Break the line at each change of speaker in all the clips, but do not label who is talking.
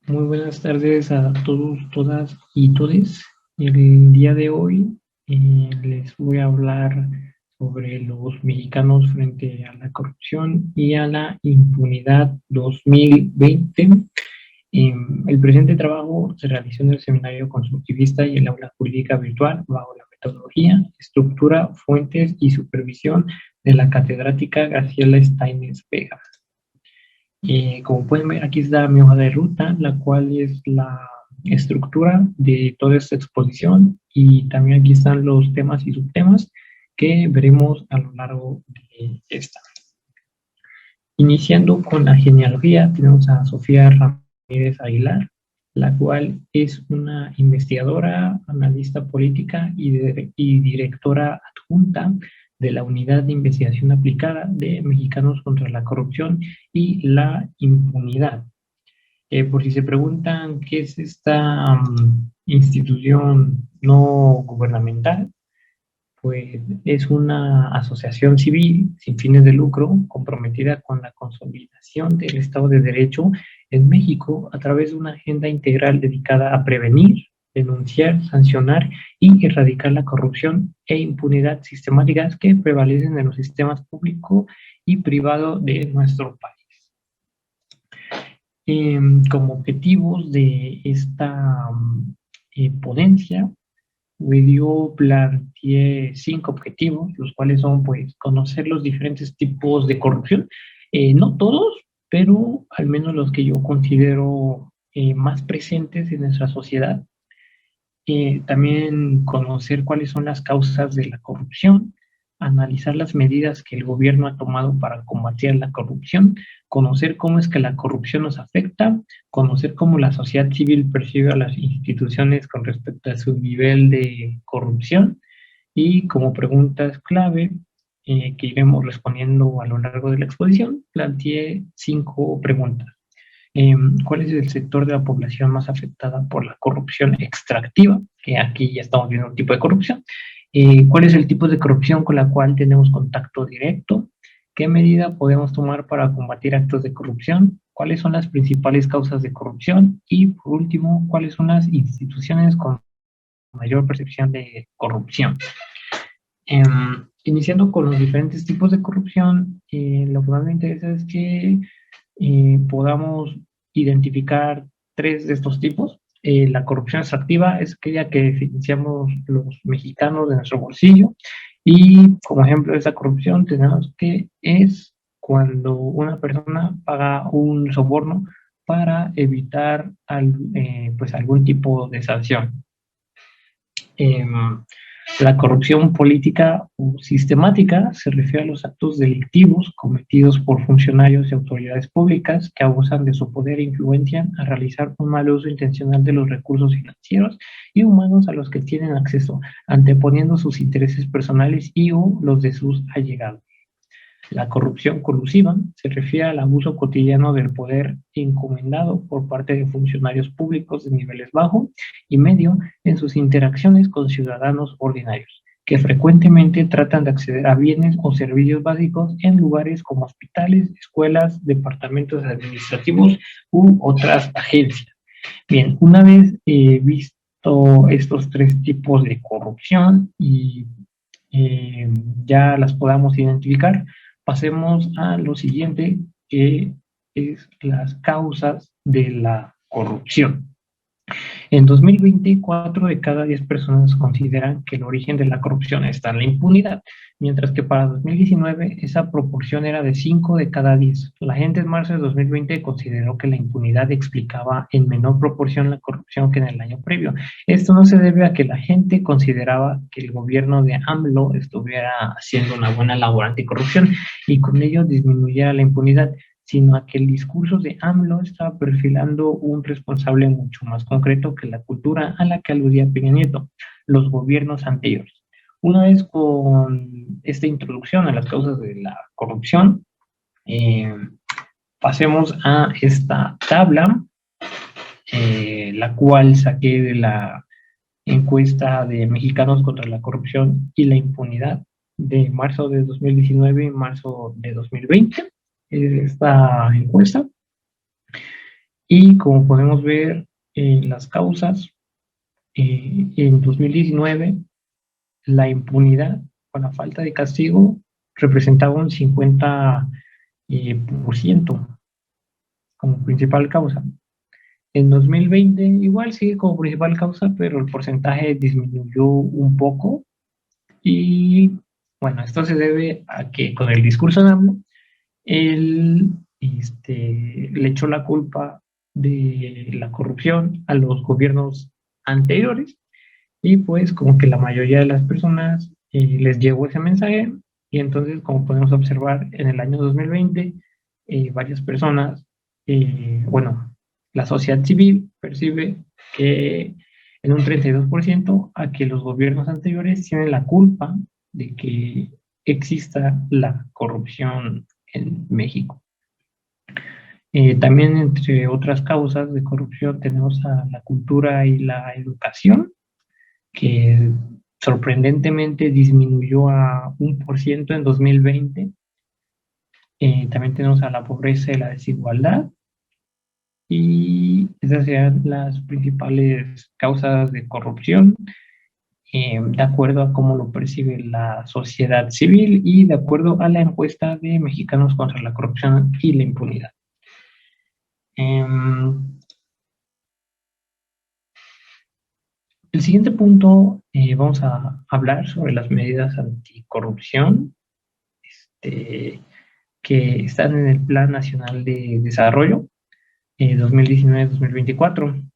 Muy buenas tardes a todos, todas y todes. El día de hoy les voy a hablar sobre los mexicanos frente a la corrupción y a la impunidad 2020. El presente trabajo se realizó en el Seminario Constructivista y el Aula Jurídica Virtual bajo la metodología, estructura, fuentes y supervisión de la catedrática Graciela Steines Vega. Como pueden ver, aquí está mi hoja de ruta, la cual es la estructura de toda esta exposición, y también aquí están los temas y subtemas que veremos a lo largo de esta. Iniciando con la genealogía, tenemos a Sofía Ramírez Aguilar, la cual es una investigadora, analista política y directora adjunta de la Unidad de Investigación Aplicada de Mexicanos contra la Corrupción y la Impunidad. Por si se preguntan qué es esta institución no gubernamental, pues es una asociación civil sin fines de lucro comprometida con la consolidación del Estado de Derecho en México a través de una agenda integral dedicada a prevenir, denunciar, sancionar y erradicar la corrupción e impunidad sistemáticas que prevalecen en los sistemas público y privado de nuestro país. Como objetivos de esta ponencia, yo planteé 5 objetivos, los cuales son, pues, conocer los diferentes tipos de corrupción, no todos, pero al menos los que yo considero más presentes en nuestra sociedad. También conocer cuáles son las causas de la corrupción, analizar las medidas que el gobierno ha tomado para combatir la corrupción, conocer cómo es que la corrupción nos afecta, conocer cómo la sociedad civil percibe a las instituciones con respecto a su nivel de corrupción, y como preguntas clave que iremos respondiendo a lo largo de la exposición, planteé 5 preguntas. ¿Cuál es el sector de la población más afectada por la corrupción extractiva? Que aquí ya estamos viendo un tipo de corrupción. ¿Cuál es el tipo de corrupción con la cual tenemos contacto directo? ¿Qué medida podemos tomar para combatir actos de corrupción? ¿Cuáles son las principales causas de corrupción? Y por último, ¿cuáles son las instituciones con mayor percepción de corrupción? Iniciando con los diferentes tipos de corrupción, lo que más me interesa es que podamos identificar 3 de estos tipos. La corrupción extractiva es aquella que financiamos los mexicanos de nuestro bolsillo, y como ejemplo de esta corrupción tenemos que es cuando una persona paga un soborno para evitar pues algún tipo de sanción. Eh, la corrupción política o sistemática se refiere a los actos delictivos cometidos por funcionarios y autoridades públicas que abusan de su poder e influencia a realizar un mal uso intencional de los recursos financieros y humanos a los que tienen acceso, anteponiendo sus intereses personales y o los de sus allegados. La corrupción colusiva se refiere al abuso cotidiano del poder encomendado por parte de funcionarios públicos de niveles bajo y medio en sus interacciones con ciudadanos ordinarios, que frecuentemente tratan de acceder a bienes o servicios básicos en lugares como hospitales, escuelas, departamentos administrativos u otras agencias. Bien, una vez visto estos 3 tipos de corrupción y ya las podamos identificar, pasemos a lo siguiente, que es las causas de la corrupción. En 2020, 4 de cada 10 personas consideran que el origen de la corrupción está en la impunidad, mientras que para 2019 esa proporción era de 5 de cada 10. La gente en marzo de 2020 consideró que la impunidad explicaba en menor proporción la corrupción que en el año previo. Esto no se debe a que la gente consideraba que el gobierno de AMLO estuviera haciendo una buena labor anticorrupción y con ello disminuyera la impunidad, sino a que el discurso de AMLO estaba perfilando un responsable mucho más concreto que la cultura a la que aludía Peña Nieto, los gobiernos anteriores. Una vez con esta introducción a las causas de la corrupción, eh, pasemos a esta tabla, la cual saqué de la encuesta de Mexicanos contra la Corrupción y la Impunidad de marzo de 2019 y marzo de 2020, esta encuesta. Y como podemos ver en las causas, en 2019 la impunidad o la falta de castigo representaba un 50% como principal causa. En 2020 igual sigue como principal causa, pero el porcentaje disminuyó un poco. Y bueno, esto se debe a que con el discurso de AMLO, él le echó la culpa de la corrupción a los gobiernos anteriores, y pues como que la mayoría de las personas les llegó ese mensaje, y entonces como podemos observar en el año 2020, varias personas, bueno, la sociedad civil percibe que en un 32% a que los gobiernos anteriores tienen la culpa de que exista la corrupción en México. También entre otras causas de corrupción tenemos a la cultura y la educación, que sorprendentemente disminuyó a 1% en 2020. También tenemos a la pobreza y la desigualdad, y esas serían las principales causas de corrupción, de acuerdo a cómo lo percibe la sociedad civil y de acuerdo a la encuesta de Mexicanos contra la Corrupción y la Impunidad. El siguiente punto, vamos a hablar sobre las medidas anticorrupción que están en el Plan Nacional de Desarrollo 2019-2024.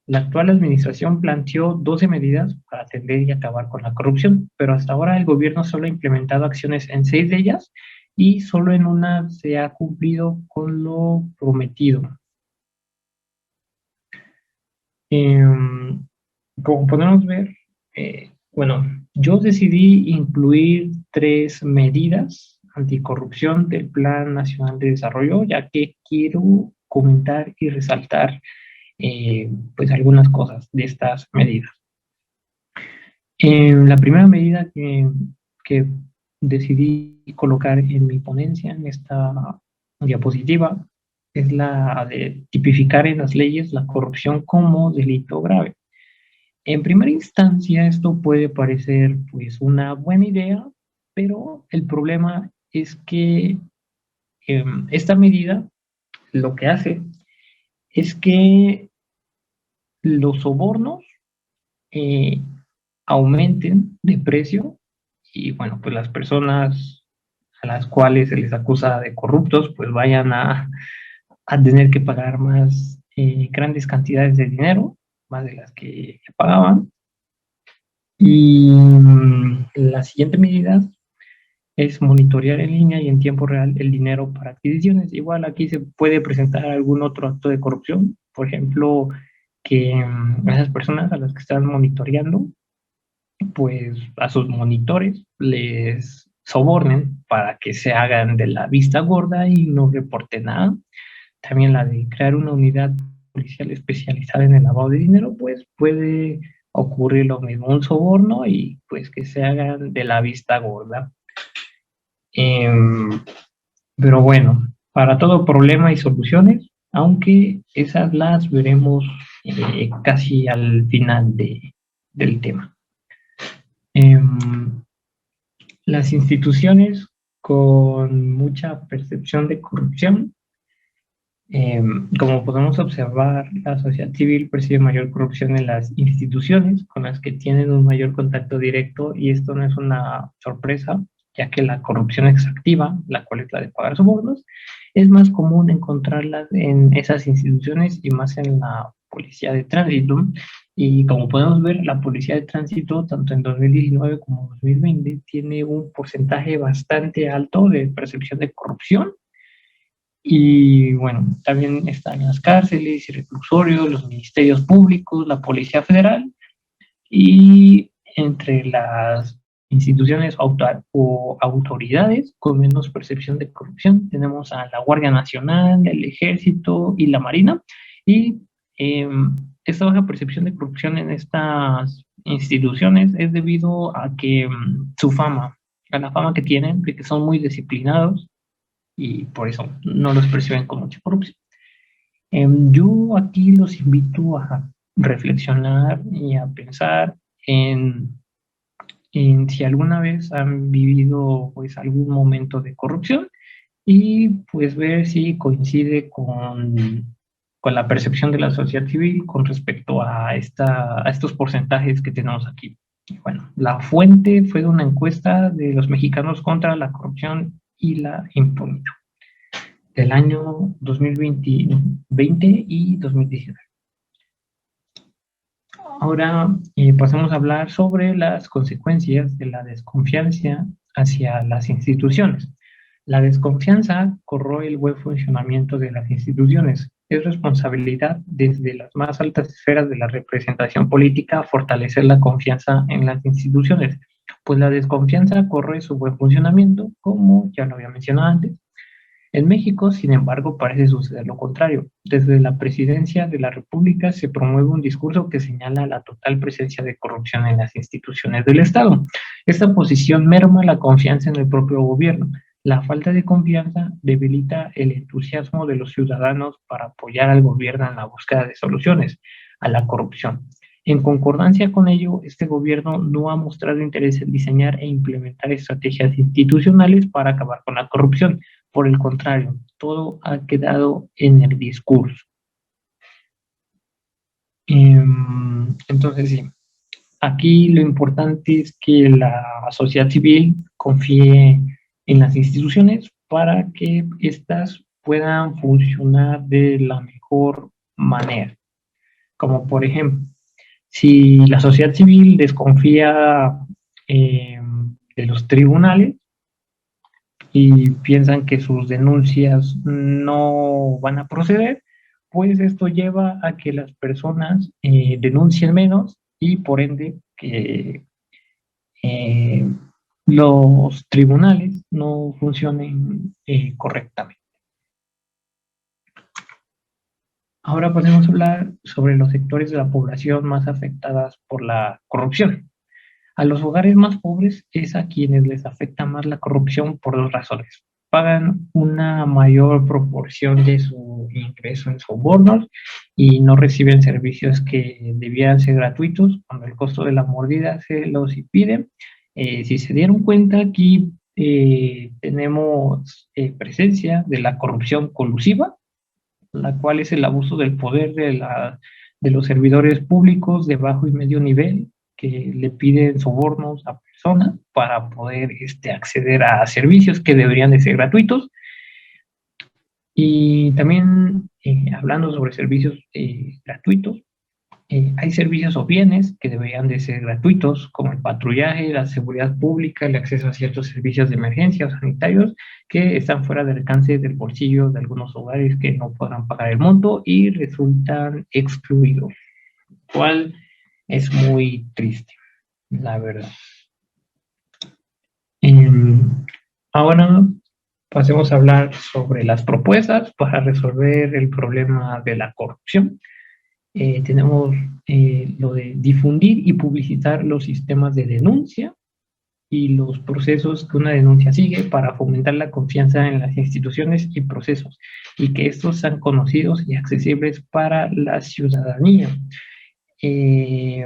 La actual administración planteó 12 medidas para atender y acabar con la corrupción, pero hasta ahora el gobierno solo ha implementado acciones en 6 de ellas, y solo en una se ha cumplido con lo prometido. Como podemos ver, bueno, yo decidí incluir 3 medidas anticorrupción del Plan Nacional de Desarrollo, ya que quiero comentar y resaltar pues algunas cosas de estas medidas. La primera medida que decidí colocar en mi ponencia, en esta diapositiva, es la de tipificar en las leyes la corrupción como delito grave. En primera instancia, esto puede parecer pues una buena idea, pero el problema es que esta medida lo que hace es que los sobornos eh, aumenten de precio, y bueno, pues las personas a las cuales se les acusa de corruptos pues vayan a tener que pagar más grandes cantidades de dinero, más de las que pagaban. Y la siguiente medida es monitorear en línea y en tiempo real el dinero para adquisiciones. Igual aquí se puede presentar algún otro acto de corrupción, por ejemplo, que esas personas a las que están monitoreando, pues a sus monitores les sobornen para que se hagan de la vista gorda y no reporten nada. También la de crear una unidad policial especializada en el lavado de dinero, pues puede ocurrir lo mismo, un soborno y pues que se hagan de la vista gorda. Pero bueno, para todo problema hay soluciones, aunque esas las veremos casi al final del tema. Las instituciones con mucha percepción de corrupción. Como podemos observar, la sociedad civil percibe mayor corrupción en las instituciones con las que tienen un mayor contacto directo, y esto no es una sorpresa, ya que la corrupción extractiva, la cual es la de pagar sobornos, es más común encontrarla en esas instituciones y más en la policía de tránsito. Y como podemos ver, la policía de tránsito, tanto en 2019 como 2020, tiene un porcentaje bastante alto de percepción de corrupción. Y bueno, también están las cárceles y reclusorios, los ministerios públicos, la Policía Federal, y entre las instituciones o autoridades con menos percepción de corrupción tenemos a la Guardia Nacional, el Ejército y la Marina. Y eh, esta baja percepción de corrupción en estas instituciones es debido a que su fama, a la fama que tienen, de que son muy disciplinados, y por eso no los perciben con mucha corrupción. Yo aquí los invito a reflexionar y a pensar en, en si alguna vez han vivido pues algún momento de corrupción y pues ver si coincide con la percepción de la sociedad civil con respecto a estos porcentajes que tenemos aquí. Bueno, la fuente fue de una encuesta de los mexicanos contra la corrupción y la impunidad del año 2020 y 2019. Ahora pasamos a hablar sobre las consecuencias de la desconfianza hacia las instituciones. La desconfianza corroe el buen funcionamiento de las instituciones. Es responsabilidad desde las más altas esferas de la representación política fortalecer la confianza en las instituciones, pues la desconfianza corroe su buen funcionamiento, como ya lo había mencionado antes. En México, sin embargo, parece suceder lo contrario. Desde la presidencia de la República se promueve un discurso que señala la total presencia de corrupción en las instituciones del Estado. Esta posición merma la confianza en el propio gobierno. La falta de confianza debilita el entusiasmo de los ciudadanos para apoyar al gobierno en la búsqueda de soluciones a la corrupción. En concordancia con ello, este gobierno no ha mostrado interés en diseñar e implementar estrategias institucionales para acabar con la corrupción. Por el contrario, todo ha quedado en el discurso. Entonces, sí, aquí lo importante es que la sociedad civil confíe en las instituciones para que éstas puedan funcionar de la mejor manera. Como por ejemplo, si la sociedad civil desconfía de los tribunales, y piensan que sus denuncias no van a proceder, pues esto lleva a que las personas denuncien menos y por ende que eh, los tribunales no funcionen correctamente. Ahora podemos hablar sobre los sectores de la población más afectadas por la corrupción. A los hogares más pobres es a quienes les afecta más la corrupción por dos razones. Pagan una mayor proporción de su ingreso en sobornos y no reciben servicios que debieran ser gratuitos cuando el costo de la mordida se los impide. Si se dieron cuenta, aquí tenemos presencia de la corrupción colusiva, la cual es el abuso del poder de los servidores públicos de bajo y medio nivel que le piden sobornos a personas para poder acceder a servicios que deberían de ser gratuitos. Y también hablando sobre servicios gratuitos, hay servicios o bienes que deberían de ser gratuitos, como el patrullaje, la seguridad pública, el acceso a ciertos servicios de emergencia o sanitarios que están fuera del alcance del bolsillo de algunos hogares que no podrán pagar el monto y resultan excluidos, lo cual es muy triste, la verdad. Ahora pasemos a hablar sobre las propuestas para resolver el problema de la corrupción. Tenemos lo de difundir y publicitar los sistemas de denuncia y los procesos que una denuncia sigue para fomentar la confianza en las instituciones y procesos y que estos sean conocidos y accesibles para la ciudadanía. Eh,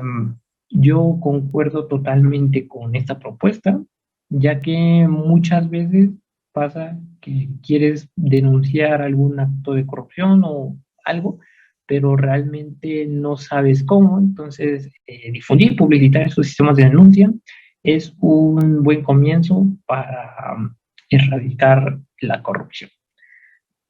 yo concuerdo totalmente con esta propuesta, ya que muchas veces pasa que quieres denunciar algún acto de corrupción o algo, pero realmente no sabes cómo. Entonces, difundir, publicitar esos sistemas de denuncia es un buen comienzo para erradicar la corrupción.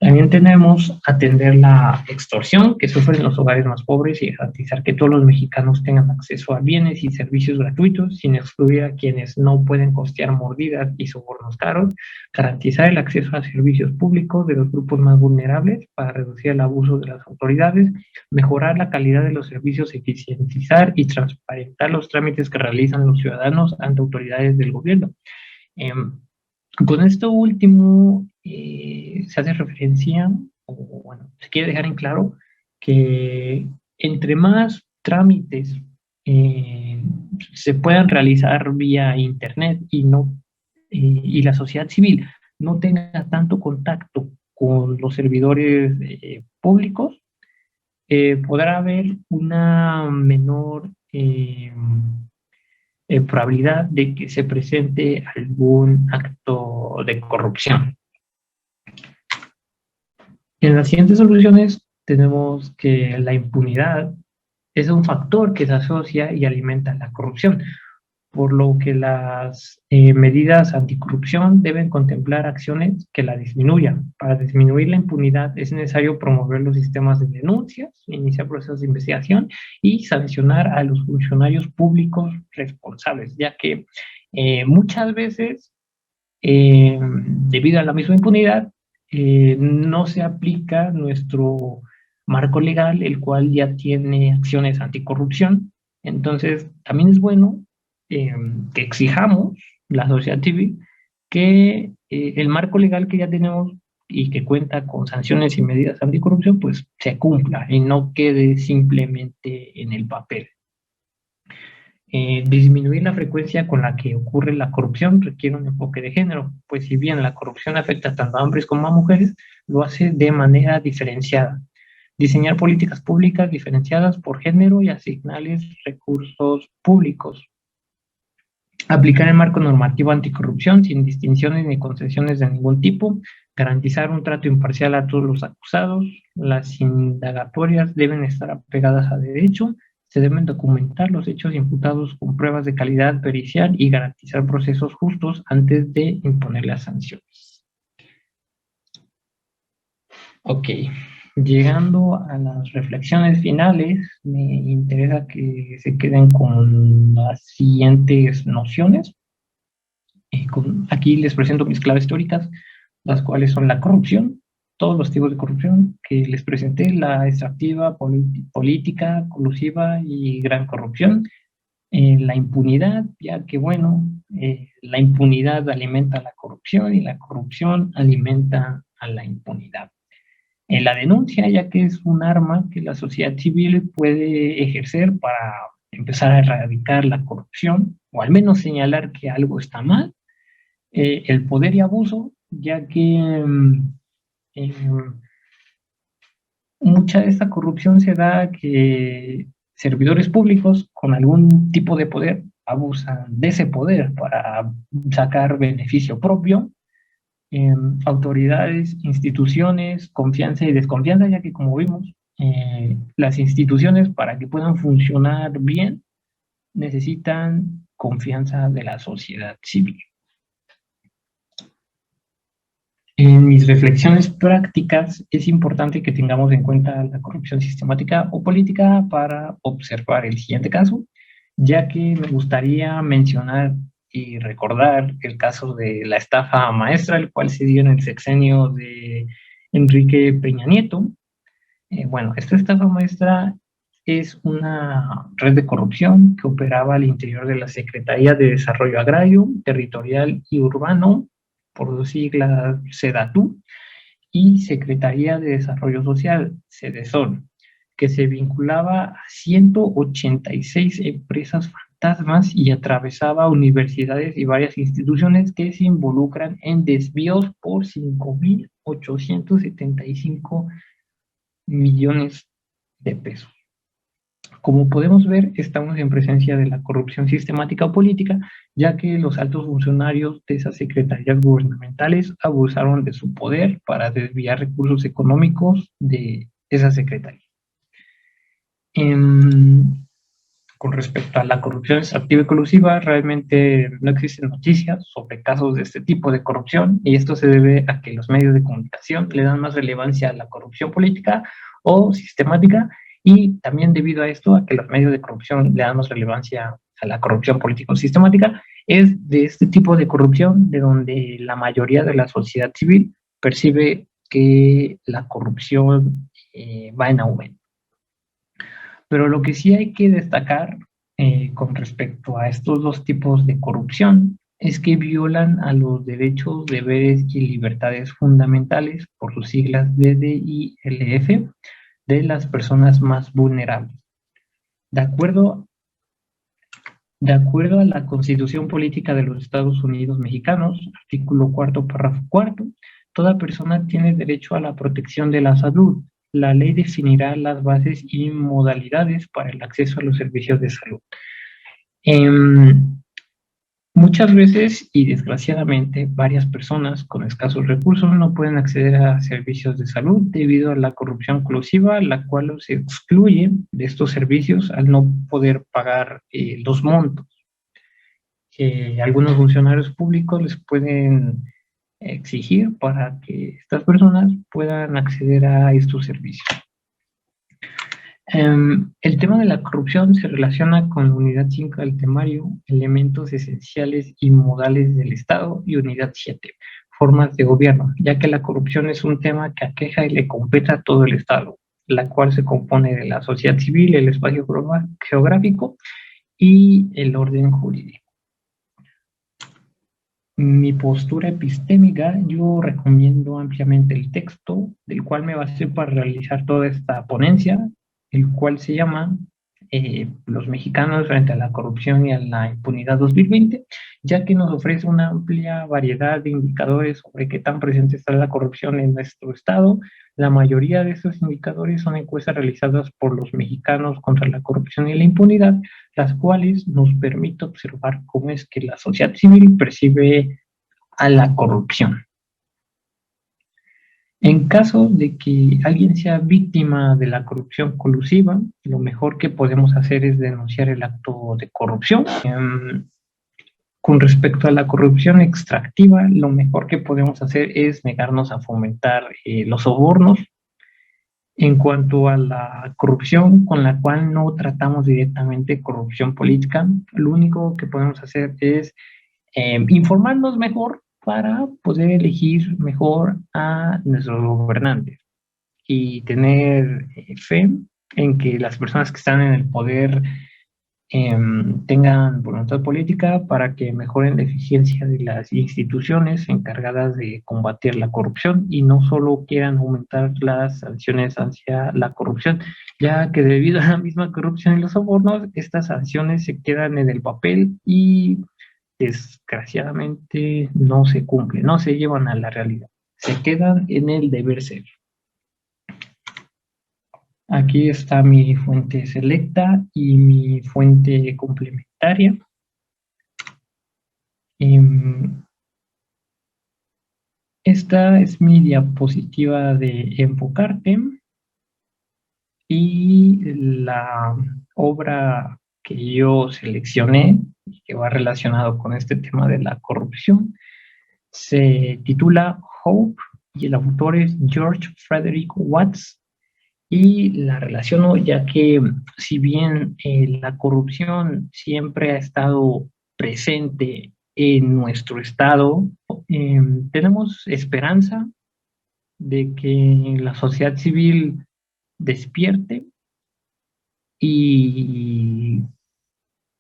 También tenemos atender la extorsión que sufren los hogares más pobres y garantizar que todos los mexicanos tengan acceso a bienes y servicios gratuitos sin excluir a quienes no pueden costear mordidas y sobornos caros, garantizar el acceso a servicios públicos de los grupos más vulnerables para reducir el abuso de las autoridades, mejorar la calidad de los servicios, eficientizar y transparentar los trámites que realizan los ciudadanos ante autoridades del gobierno. Con esto último, se hace referencia, o bueno, se quiere dejar en claro que entre más trámites se puedan realizar vía internet y no y la sociedad civil no tenga tanto contacto con los servidores públicos, podrá haber una menor probabilidad de que se presente algún acto de corrupción. En las siguientes soluciones tenemos que la impunidad es un factor que se asocia y alimenta la corrupción, por lo que las medidas anticorrupción deben contemplar acciones que la disminuyan. Para disminuir la impunidad es necesario promover los sistemas de denuncias, iniciar procesos de investigación y sancionar a los funcionarios públicos responsables, ya que muchas veces, debido a la misma impunidad, no se aplica nuestro marco legal, el cual ya tiene acciones anticorrupción. Entonces, también es bueno que exijamos, la sociedad civil, que el marco legal que ya tenemos y que cuenta con sanciones y medidas anticorrupción, pues se cumpla y no quede simplemente en el papel. Disminuir la frecuencia con la que ocurre la corrupción requiere un enfoque de género, pues si bien la corrupción afecta tanto a hombres como a mujeres, lo hace de manera diferenciada. Diseñar políticas públicas diferenciadas por género y asignarles recursos públicos. Aplicar el marco normativo anticorrupción sin distinciones ni concesiones de ningún tipo. Garantizar un trato imparcial a todos los acusados. Las indagatorias deben estar apegadas a derecho. Se deben documentar los hechos imputados con pruebas de calidad pericial y garantizar procesos justos antes de imponer las sanciones. Ok, llegando a las reflexiones finales, me interesa que se queden con las siguientes nociones. Aquí les presento mis claves teóricas, las cuales son la corrupción, todos los tipos de corrupción que les presenté, la extractiva, política, colusiva y gran corrupción. La impunidad, ya que bueno, la impunidad alimenta la corrupción y la corrupción alimenta a la impunidad. La denuncia, ya que es un arma que la sociedad civil puede ejercer para empezar a erradicar la corrupción o al menos señalar que algo está mal. El poder y abuso, ya que mucha de esta corrupción se da que servidores públicos con algún tipo de poder abusan de ese poder para sacar beneficio propio. Autoridades, instituciones, confianza y desconfianza, ya que como vimos, las instituciones para que puedan funcionar bien necesitan confianza de la sociedad civil. En mis reflexiones prácticas es importante que tengamos en cuenta la corrupción sistemática o política para observar el siguiente caso, ya que me gustaría mencionar y recordar el caso de la estafa maestra, el cual se dio en el sexenio de Enrique Peña Nieto. Bueno, esta estafa maestra es una red de corrupción que operaba al interior de la Secretaría de Desarrollo Agrario, Territorial y Urbano, por sus siglas SEDATU, y Secretaría de Desarrollo Social, SEDESOL, que se vinculaba a 186 empresas fantasmas y atravesaba universidades y varias instituciones que se involucran en desvíos por 5.875 millones de pesos. Como podemos ver, estamos en presencia de la corrupción sistemática o política, ya que los altos funcionarios de esas secretarías gubernamentales abusaron de su poder para desviar recursos económicos de esa secretaría. Con respecto a la corrupción extractiva y colusiva, realmente no existen noticias sobre casos de este tipo de corrupción, y esto se debe a que los medios de comunicación le dan más relevancia a la corrupción política o sistemática, y también debido a esto, a que los medios de corrupción le dan más relevancia a la corrupción política o sistemática, es de este tipo de corrupción de donde la mayoría de la sociedad civil percibe que la corrupción va en aumento. Pero lo que sí hay que destacar con respecto a estos dos tipos de corrupción es que violan a los derechos, deberes y libertades fundamentales, por sus siglas DDILF, de las personas más vulnerables. De acuerdo a la Constitución Política de los Estados Unidos Mexicanos, artículo 4, párrafo 4, toda persona tiene derecho a la protección de la salud. La ley definirá las bases y modalidades para el acceso a los servicios de salud. Muchas veces y desgraciadamente varias personas con escasos recursos no pueden acceder a servicios de salud debido a la corrupción colusiva, la cual los excluye de estos servicios al no poder pagar los montos que algunos funcionarios públicos les pueden exigir para que estas personas puedan acceder a estos servicios. El tema de la corrupción se relaciona con la unidad 5 del temario, elementos esenciales y modales del Estado, y unidad 7, formas de gobierno, ya que la corrupción es un tema que aqueja y le compete a todo el Estado, la cual se compone de la sociedad civil, el espacio geográfico y el orden jurídico. Mi postura epistémica, yo recomiendo ampliamente el texto del cual me basé para realizar toda esta ponencia, el cual se llama Los mexicanos frente a la corrupción y a la impunidad 2020, ya que nos ofrece una amplia variedad de indicadores sobre qué tan presente está la corrupción en nuestro estado. La mayoría de estos indicadores son encuestas realizadas por los mexicanos contra la corrupción y la impunidad, las cuales nos permiten observar cómo es que la sociedad civil percibe a la corrupción. En caso de que alguien sea víctima de la corrupción colusiva, lo mejor que podemos hacer es denunciar el acto de corrupción. Con respecto a la corrupción extractiva, lo mejor que podemos hacer es negarnos a fomentar los sobornos. En cuanto a la corrupción con la cual no tratamos directamente corrupción política, lo único que podemos hacer es informarnos mejor para poder elegir mejor a nuestros gobernantes y tener fe en que las personas que están en el poder tengan voluntad política para que mejoren la eficiencia de las instituciones encargadas de combatir la corrupción y no solo quieran aumentar las sanciones hacia la corrupción, ya que debido a la misma corrupción y los sobornos, estas sanciones se quedan en el papel y desgraciadamente no se cumplen, no se llevan a la realidad, se quedan en el deber ser. Aquí está mi fuente selecta y mi fuente complementaria. Esta es mi diapositiva de enfocarte y la obra que yo seleccioné y que va relacionado con este tema de la corrupción se titula Hope y el autor es George Frederick Watts. Y la relaciono ya que si bien la corrupción siempre ha estado presente en nuestro estado, tenemos esperanza de que la sociedad civil despierte y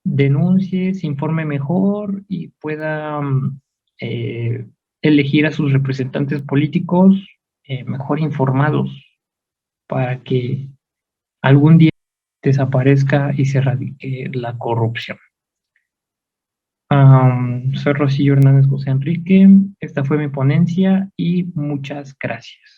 denuncie, se informe mejor y pueda elegir a sus representantes políticos mejor informados para que algún día desaparezca y se erradique la corrupción. Soy Rosillo Hernández José Enrique, esta fue mi ponencia y muchas gracias.